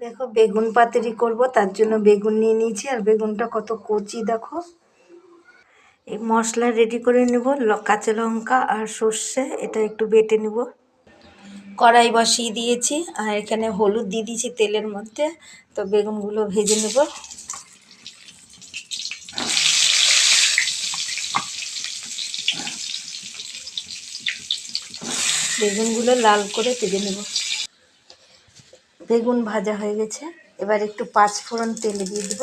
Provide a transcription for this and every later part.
দেখো বেগুন পাতুরি করব, তার জন্য বেগুন নিয়ে নিয়েছি। আর বেগুনটা কত কচি দেখো। এই মশলা রেডি করে নেব, কাঁচা লঙ্কা আর সর্ষে, এটা একটু বেটে নেব। কড়াই বসিয়ে দিয়েছি আর এখানে হলুদ দিয়ে দিয়েছি তেলের মধ্যে। তো বেগুনগুলো ভেজে নেব। বেগুনগুলো লাল করে ভেজে নেব। বেগুন ভাজা হয়ে গেছে, এবার একটু পাঁচফোড়ন তেলে দিয়ে দেব।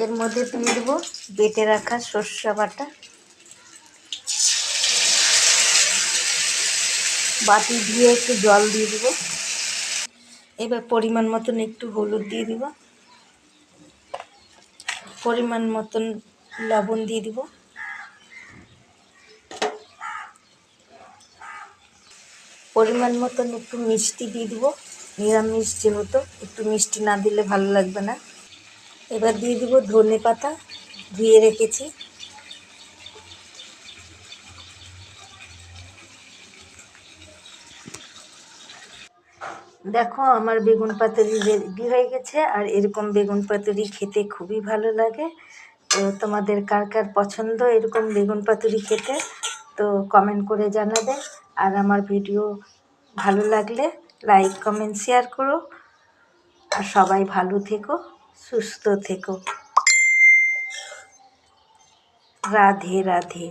এর মধ্যে দিয়ে দেবো বেটে রাখা সর্ষে বাটা। বাটি দিয়ে একটু জল দিয়ে দেবো। এবার পরিমাণ মতন একটু হলুদ দিয়ে দিব, পরিমাণ মতন লবণ দিয়ে দিব, পরিমাণ মতন একটু মিষ্টি দিয়ে দিব। নিরামিষ যেহেতু একটু মিষ্টি না দিলে ভালো লাগবে না। এবার দিয়ে দিব ধনে পাতা ধুয়ে রেখেছি। দেখো আমার বেগুন পাতুরি রেডি হয়ে গেছে। আর এরকম বেগুন পাতুরি খেতে খুবই ভালো লাগে। তো তোমাদের কার কার পছন্দ এরকম বেগুন পাতুরি খেতে, তো কমেন্ট করে জানাবে। আর আমার ভিডিও ভালো লাগলে লাইক কমেন্ট শেয়ার করো। আর সবাই ভালো থেকো, সুস্থ থেকো। রাধে রাধে।